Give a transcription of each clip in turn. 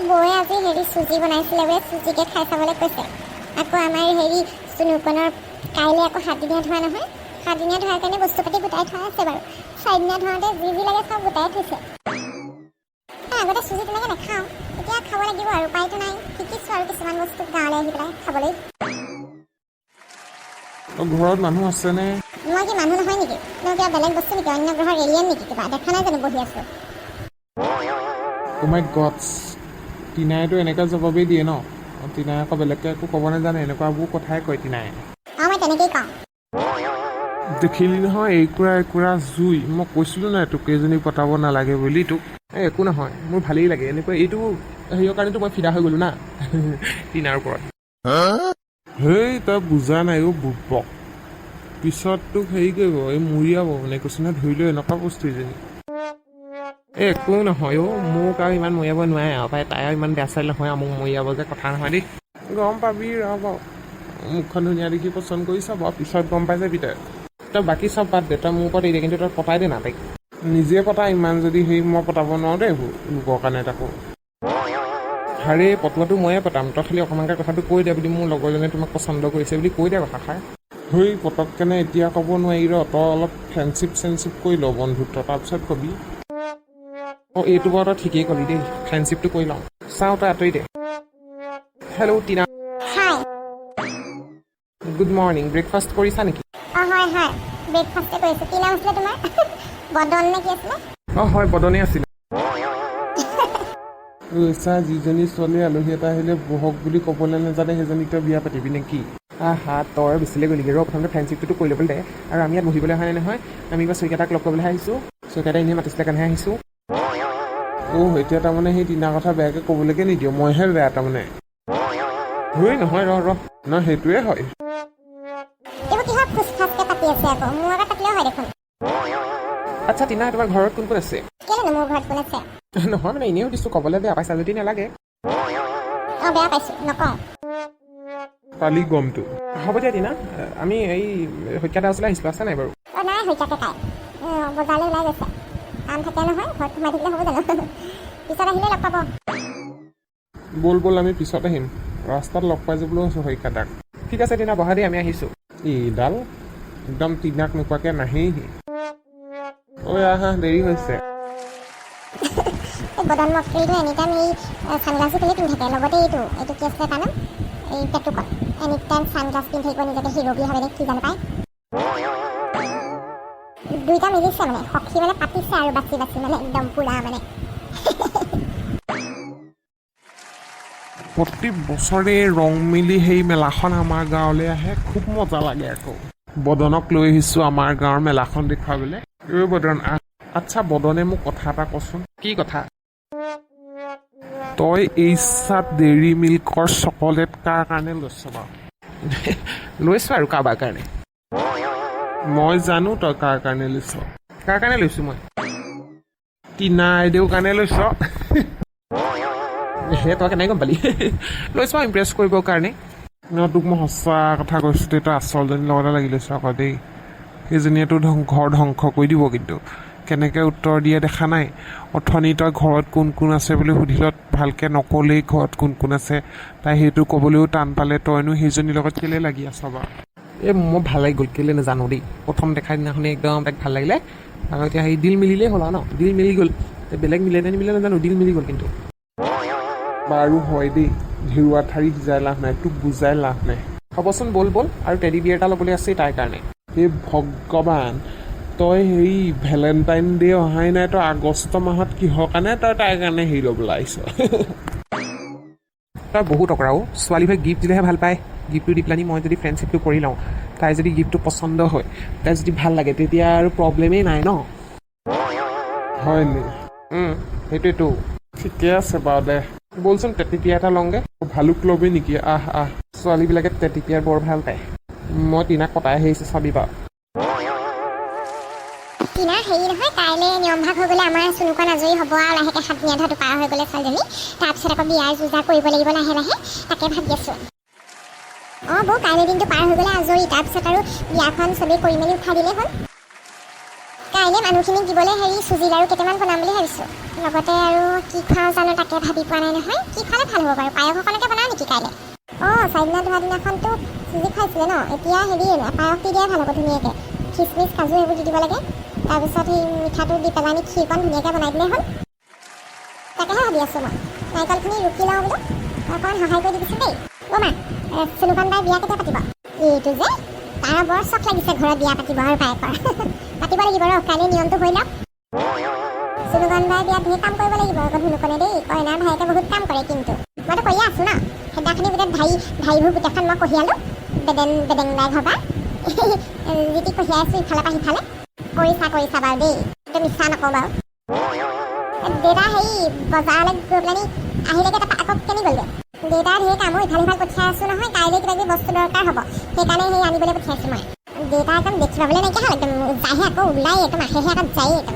বৌয়ে আজি হেৰি চুজি বনাইছিলে বোলে, চুজিকে খাই চাবলৈ কৈছে। আকৌ আমাৰ হেৰি চুনুকণৰ কাইলৈ আকৌ 7 দিনীয়া ধোৱা নহয়, 7 দিনীয়া ধোৱাৰ কাৰণে বস্তু পাতি গোটাই থোৱা আছে বাৰু। 4 দিনীয়া ধোৱাতে যি লাগে চব গোটাই থৈছে। আগতে চুজি তেনেকৈ নাখাওঁ, এতিয়া খাব লাগিব আৰু, উপায়তো নাই। শিকিছোঁ আৰু কিছুমান বস্তু গাঁৱলৈ আহি পেলাই খাবলৈ। ঘৰত মানুহ আছেনে? মই কি মানুহ নহয় নেকি? মই কিবা বেলেগ বস্তু নেকি? অন্য গ্ৰহৰ এলিয়েন নেকি? কিবা দেখা নাই জানো বহি আছোঁ? Oh my God, টিনাইতো এনেকুৱা জবাবেই দিয়ে ন? টিনাই আকৌ বেলেগকৈ একো ক'ব নাজানে, এনেকুৱাবোৰ কথাই কয় টিনাই। মই তেনেকেই কওঁ। দেখিলি নহয় একুৰা জুই, মই কৈছিলোঁ নাই তোক কেইজনী পতাব নালাগে বুলি তোক। একো নহয়, মোৰ ভালেই লাগে এনেকুৱা। এইটো হেৰিয়ৰ কাৰণেতো মই ফিদা হৈ গ'লোঁ না টিনাৰ ওপৰত। হেই তই বুজা নাই অ' বুৰ্বক। পিছত তোক হেৰি কৰিব, এই মৰিয়াব মানে, কৈছোঁ নহয় ধৰি লৈ এনেকুৱা বস্তু এজনী। একো নহয় অ', মোক আৰু ইমান মৰিয়াব নোৱাৰে আৰু পাই। তাই আৰু ইমান বেয়া চাই নহয় আৰু মোক মৰিয়াব যে, কথা নহয় দেই। গম পাবি ৰ বাৰু, মুখখন ধুনীয়া দেখি পচন্দ কৰিছ বাৰু, পিছত গম পাই যাবি তই বাকী চব বাদ দে, তই মোৰ ওপৰত এৰি দে, কিন্তু তই পতাই দে না তাইক। নিজে পতা, ইমান যদি হেৰি মই পতাব নোৱাৰোঁ দেই এইবোৰ লোকৰ কাৰণে তাকো। আৰে পটোৱাটো ময়ে পতাম, তই খালি অকণমানকৈ কথাটো কৈ দে বুলি, মোৰ লগৰজনে তোমাক পচন্দ কৰিছে বুলি কৈ দে কথাষাৰ। হেই পটককেনে এতিয়া ক'ব নোৱাৰি ৰ, তই অলপ ফ্ৰেণ্ডশ্বিপ কৰি ল, বন্ধুত্ব, তাৰপিছত কবি। অঁ এইটো বাৰু তই ঠিকেই ক'লি দেই, ফ্ৰেণ্ডশ্বিপটো কৰি লওঁ। চাওঁ তই আঁতৰি দে। হেল্ল' টিনা। হাই। গুড মৰ্ণিং, ব্ৰেকফাষ্ট কৰিছা নেকি? হয়, ব্ৰেকফাষ্টে কৰিছোঁ। কি নাম আছিলে তোমাৰ? বদন নে কি আছিলে? হয়, বদনে আছিলে। চা, যিজনী ছোৱালী আলহী এটা আহিলে বহক বুলি ক'বলৈ নাজানে, সেইজনীক তই বিয়া পাতিবি নে কি? তই বেচিলে গ'লিগৈ ৰ, প্ৰথমতে ফ্ৰেণ্ডশ্বিপটো কৰি ল'বলৈ দে। আৰু আমি ইয়াত বহিবলৈ অহা নাই নহয়, আমি এইবাৰ চুইকাটাক লগ কৰিবলৈহে আহিছোঁ। চুইকাটাই এনেই মাতিছিলে কাৰণেহে আহিছোঁ। এতিয়া তাৰমানে সেই টিনাৰ কথা বেয়াকৈ ক'বলৈকে নিদিওঁ, মইহে বেয়া তাৰমানে। নহয় ৰ, নহয় সেইটোৱে হয়। এইবোৰ কিহৰ ফুচফাচকৈ পাতি আছে আকৌ? মোৰ আগত পাতিলেও হয় দেখোন। আচ্ছা টিনা, তোমাৰ ঘৰত কোন কোন আছে? কেলেনো মোৰ ঘৰত কোন আছে? নহয় মানে এনেই সুধিছোঁ, ক'বলৈ বেয়া পাইছা যদি নালাগে। বেয়া পাইছোঁ, নকওঁ। পালি গমটো। হ'ব দিয়া টিনা, আমি এই শইকীয়া দা ওচৰলৈ আহিছিলোঁ, আছে নাই বাৰু? নাই শইকীয়াকে তাই বজাৰলৈ ওলাই গৈছে, কাম থাকে নহয়, ঘৰত সোমাই থাকিলে হ'ব জানো? পিছত আহিলে লগ পাব। ব'ল আমি পিছত আহিম, ৰাস্তাত লগ পাই যাবলৈ আছোঁ শইকীয়া দাক। ঠিক আছে টিনা, বহা দেই, আমি আহিছোঁ। এইডাল একদম টিনাক নোকোৱাকৈ নাহেইহি। আহা, দেৰি হৈছে। এই বদন মস্কৰীটো এনিটাইম এই ছানগ্লাছো পিন্ধি থাকে, লগতে এইটো কি আছিলে তাৰ নাম? এই পেটুকত এনিটাইম ছানগ্লাছ পিন্ধি থাকিব, নিজকে হিৰ' বুলি ভাবে নে কি জানো পায়। দুইটা মিলিছে মানে, সখী মানে পাতিছে আৰু বাচি মানে একদম পুৰা মানে। প্ৰতি বছৰে ৰং মিলি সেই মেলাখন আমাৰ গাঁৱলৈ আহে, খুব মজা লাগে আকৌ। বদনক লৈ আহিছোঁ আমাৰ গাঁৱৰ মেলাখন দেখুৱাবলৈ। বদন আচ্ছা বদনে মোক কথা এটা কচোন। কি কথা? তই এই চাত ডেইৰী মিল্কৰ চকলেট কাৰ কাৰণে লৈছ বাৰু? লৈছোঁ আৰু কাৰোবাৰ কাৰণে। মই জানো তই কাৰ কাৰণে লৈছ। কাৰ কাৰণে লৈছোঁ মই? টিনা আইদেউৰ কাৰণে লৈছ। তই কেনেকৈ গম পালি? লৈছোঁ আৰু ইমপ্ৰেছ কৰিবৰ কাৰণে। তোক মই সঁচা কথা কৈছোঁ দেই, তই আচলজনীৰ লগতে লাগি লৈছোঁ আকৌ দেই। সেইজনীয়েতো ঘৰ ধ্বংস কৰি দিব, কিন্তু কেনেকৈ উত্তৰ দিয়ে দেখা নাই? অথনি তই ঘৰত কোন কোন আছে বুলি সুধিলত ভালকৈ নক'লেই ঘৰত কোন কোন আছে, তাই সেইটো ক'বলৈও টান পালে, তইনো সেইজনীৰ লগত কেলৈ লাগি আছ বাৰু? মোৰ ভাল লাগি গ'ল, কেলৈ নাজানো দেই। প্ৰথম দেখা দিনাখনি একদম তাইক ভাল লাগিলে, আৰু এতিয়া সেই দিল মিলিলেই হ'ল আৰু ন, দিল মিলি গ'ল। বেলেগ মিলে নে নিমিলে নাজানো, দিল মিলি গ'ল কিন্তু। বাৰু হয় দেই, ঘেৰুৱা ঠাৰি সিজাই লাভ নাই, তোক বুজাই লাভ নাই। হ'বচোন, ব'ল আৰু টেডি বিয়েৰ এটা ল'বলৈ আছেই তাইৰ কাৰণে। এই ভগৱান, তই হেৰি ভেলেণ্টাইন ডে অহাই নাই, তই আগষ্ট মাহত কিহৰ কাৰণে তই তাইৰ কাৰণে হেৰি ল'বলৈ আহিছ? তই বহুত অকৰা অ', ছোৱালীবোৰে গিফ্ট দিলেহে ভাল পায়। গিফ্টটো দি পেলানি মই যদি ফ্ৰেণ্ডশ্বিপটো কৰি লওঁ, তাই যদি গিফ্টটো পচন্দ হয়, তাই যদি ভাল লাগে, তেতিয়া আৰু প্ৰব্লেমেই নাই ন। হয় নি? সেইটোৱেতো। ঠিকে আছে বাৰু দে, ব'লচোন তেতিপিয়া এটা লওঁগৈ। ভালুক ল'বি নেকি? ছোৱালীবিলাকে তেতিপিয়াৰ বৰ ভাল পায়। মই টিনাক পতাই আহিছোঁ, চাবি বাৰু। টিনা হেৰি নহয়, কাইলৈ নিয়ম ভাগ হৈ গ'লে আমাৰ চুনুকণ আজৰি হ'ব আৰু লাহেকৈ 7 দিনীয়া ধোৱাটো পাৰ হৈ গ'লে ছোৱালীজনী, তাৰপিছত আকৌ বিয়াৰ যোজা কৰিব লাগিব লাহে লাহে, তাকে ভাবি আছোঁ। বৌ কাইলৈ দিনটো পাৰ হৈ গ'লে আজৰি, তাৰপিছত আৰু বিয়াখন চবেই কৰি মেলি উঠাই দিলেই হ'ল। কাইলৈ মানুহখিনিক দিবলৈ চুজি লাৰু কেইটামান বনাম বুলি ভাবিছোঁ। লগতে আৰু কি খাওঁ জানো তাকে ভাবি পোৱা নাই নহয়। কি খালে ভাল হ'ব বাৰু? পায়স অকণকে বনাওঁ নেকি কাইলৈ? চাৰিদিনা ধোৱা দিনাখনতো চুজি খুৱাইছিলে ন, এতিয়া পায়স দি দিয়াই ভাল হ'ব ধুনীয়াকৈ। খিচমিচ কাজু সেইবোৰ দি দিব লাগে। তাৰপিছত সেই মিঠাটো দি পেলাই আমি ক্ষীৰকণ ধুনীয়াকৈ বনাই দিলেই হ'ল। তাকেহে ভাবি আছোঁ মই। নাৰিকলখিনি ৰুকি লওঁ বোলো, অকণমান সহায় কৰি দিবিচোন দেই। মা চুনুকণ বাই বিয়া কেতিয়া পাতিব? এইটো যে তাৰ বৰ চখ লাগিছে ঘৰত বিয়া পাতিব আৰু বায়েকৰ। পাতিব লাগিব ৰ, কাইলৈ নিয়মটো হৈ লওক। চুনুকণ বাই বিয়াত ধেৰ কাম কৰিব লাগিব আকৌ ধুনুকণে দেই। কইনাৰ ভায়েকে বহুত কাম কৰে কিন্তু মইতো কৈয়ে আছোঁ ন। সেইদিনাখনি গোটেই ঢাৰিবোৰ গোটেইখন মই কঢ়িয়ালোঁ বেডেং ওলাই ঘৰ পৰা। যি টি কঢ়িয়াই আছোঁ ইফালৰ পৰা সিফালে। কৰিছা বাৰু দেই, এইটো মিছা নকওঁ বাৰু। দেউতা বজাৰলৈ গৈ পেলাই আহিলেগৈ, তাৰপৰা আকৌ কেনি গ'লগৈ? দেউতাৰ ধেৰ কামো ইফাল সিফাল পঠিয়াই আছোঁ নহয়। কাইলৈ কিবা কিবি বস্তু দৰকাৰ হ'ব, সেইকাৰণে আনিবলৈ পঠিয়াইছোঁ মই। দেউতা একদম দেখি পাবলৈ নাইকিয়া হ'ল, একদম যায়হে আকৌ ওলাই, একদম আহেহে আকৌ যায়েই একদম।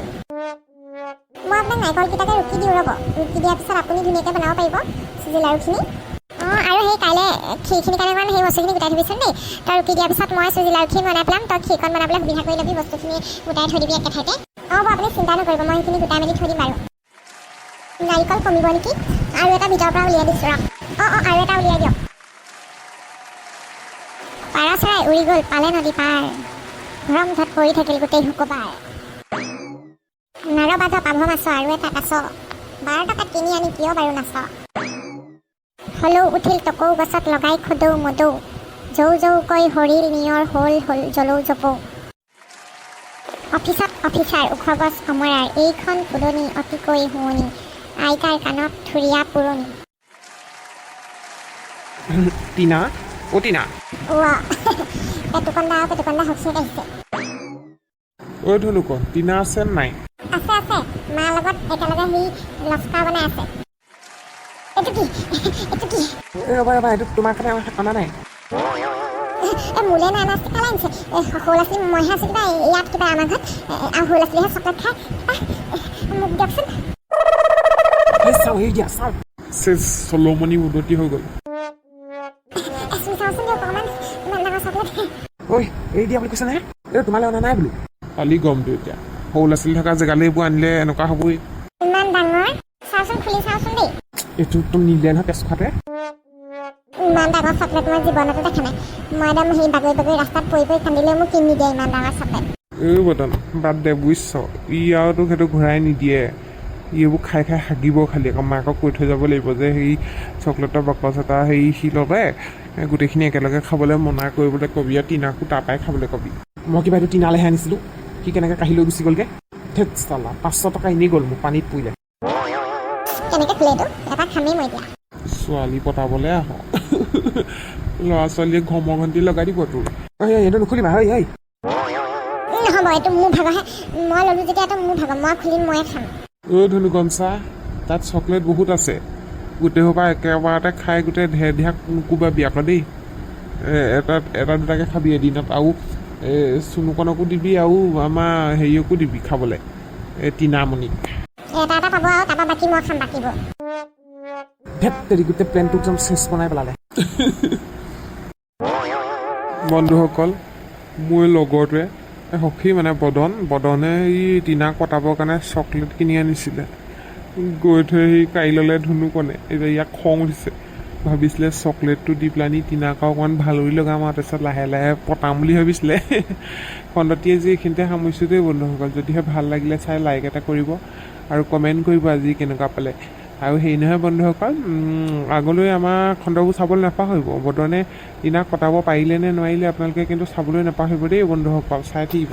মই আপোনাক নাৰিকলকেইটাকে ৰুকি দিওঁ ৰ'ব। ৰুকি দিয়াৰ পিছত আপুনি ধুনীয়াকৈ বনাব পাৰিব চুজি লাৰুখিনি। আৰু কাইলৈ ক্ষীৰখিনিৰ কাৰণে সেই বস্তুখিনি গোটাই থবিচোন দেই। তই ৰুকি দিয়াৰ পিছত মই চুজি লাৰুখিনি বনাই পেলাম, তই ক্ষীৰকণ বনাবলৈ সুবিধা কৰি ল'বি, বস্তুখিনি গোটাই থৈ দিবি একে ঠাইতে। আপুনি চিন্তা নকৰিব, মই সেইখিনি গোটাই মেলি থৈ দিম বাৰু। নাৰিকল কমিব নেকি? আৰু এটা ভিতৰৰ পৰা উলিয়াই দিছোঁ ৰ। আৰু এটা উলিয়াই দিয়ক। পাৰ চৰাই উৰি গ'ল, পালে নদী পাৰ, ঘৰৰ মুঠত পৰি থাকিল গোটেই শুকুবাৰ। নাৰবাদ পাভ মাছ আৰু এটা কাছ, 12 টকাত কিনি আনি কিয় বাৰু নাচ? হলৌ উঠিল টকৌ গছত লগাই খদৌ মদৌ, জৌ হৰিল নিয়ৰ হ'ল জলৌ জপৌ। অফিচত অফিচাৰ ওখ গছ অমৰাৰ, এইখন ফুলনি অতিকৈ শুৱনি, আইতাৰ কাণত থুৰীয়া পুৰণি। টিনা টিনা পেটুকন্দা হকচিত আহিছে। ধনুকণ টিনা আছে নাই? আছে মাৰ লগত একেলগে লস্কা বনাই আছে। এইটো কি? ৰ'বা এইটো তোমাৰ কাৰণে অনা নাই। মোলে নাই নাচ কালে আনিছে। সৰু ল'ৰা ছোৱালী মইহে আছোঁ কিবা ইয়াত কিবা আমাৰ ঘৰত, আৰু সৰু ল'ৰা ছোৱালীহে চকলেট খায়। মোক দিয়কচোন। চলমনি উন্নতি হৈ গ'ল। চাওঁচোন দিয়ক অকণমান, ইমান ডাঙৰ চকলেট। এৰি দিয়া বুলি কৈছে নে? তোমালৈ অনা নাই বোলো। কালি গমটো এতিয়া সৰু ল'ৰা ছোৱালী থকা জেগালৈ এইবোৰ আনিলে এনেকুৱা হ'বই। ইমান ডাঙৰ, চাওঁচোন খুলি চাওঁচোন দেই। এইটো নিদিলে নহয় তেজখোৱাটোৱে। ইমান ডাঙৰ চকলেট মই জীৱনতো দেখা নাই। মই একদম বাগৰি ৰাস্তাত পৰি কান্দিলেও মোক কিনি নিদিয়ে ইমান ডাঙৰ চকলেট। বতন বাদ দে বুজিছ, আৰু তোক সেইটো ঘূৰাই নিদিয়ে। এইবোৰ খাই হাগিব খালি। আকৌ মাকক কৈ থৈ যাব লাগিব যে চকলেটৰ বাকচ এটা সি ল'লে, গোটেইখিনি একেলগে খাবলৈ মনা কৰিবলৈ কবি, আৰু টিনাকো তাৰপৰাই খাবলৈ কবি। মই কিবা এইটো টিনালৈহে আনিছিলোঁ, সি কেনেকৈ কাঢ়ি লৈ গুচি গ'লগৈ। ধেৎ চালা, 500 টকা এনেই গ'ল মোৰ, পানীত পৰিলে। কেনেকৈ খুলে এইটো? এটা খামেই মই এতিয়া। ছোৱালী পতাবলৈ আহ, ল'ৰা ছোৱালীয়ে ঘমঘণ্টি লগাই দিব তোৰ। এইটো নুখুলিবা। নহ'ব, এইটো মোৰ ভাগৰহে। মই ল'লোঁ যেতিয়া এইটো মোৰ ভাগৰ, মই খুলিম, ময়ে খাম। ধনুকণ চা, তাত চকলেট বহুত আছে। গোটেই সোপা একেবাৰতে খাই গোটেই ঢেৰ নুকুবাবি আকৌ দেই। এটা দুটাকৈ খাবি এদিনত। আৰু চুনুকণকো দিবি, আৰু আমাৰ হেৰিয়কো দিবি খাবলৈ, টিনামণিক। এটা পাব, আৰু তাৰপৰা বাকী মই খাম বাকীবোৰ। গোটেই প্লেনটো একদম চেচ বনাই পেলালে। বন্ধুসকল, মোৰ লগৰটোৱে সখী মানে বদনে টিনাক পতাবৰ কাৰণে চকলেট কিনি আনিছিলে। গৈ থৈ কাঢ়ি ল'লে ধুনুকণে। এতিয়া ইয়াক খং উঠিছে, ভাবিছিলে চকলেটটো দি পেলানি টিনাক অকণমান ভালৰি লগাম, আৰু তাৰপিছত লাহে লাহে পতাম বুলি ভাবিছিলে। খণ্ডটিয়ে যি এইখিনিতে সামৰিছোঁ দেই বন্ধুসকল। যদিহে ভাল লাগিলে চাই লাইক এটা কৰিব, আৰু কমেণ্ট কৰিব আজি কেনেকুৱা পালে। আৰু সেই নহয় বন্ধুসকল, আগলৈ আমাৰ খণ্ডবোৰ চাবলৈ নাপাহৰিব। বদনে টিনাক পতাব পাৰিলে নে নোৱাৰিলে আপোনালোকে কিন্তু চাবলৈ নাপাহৰিব দেই বন্ধুসকল, চাই থাকিব।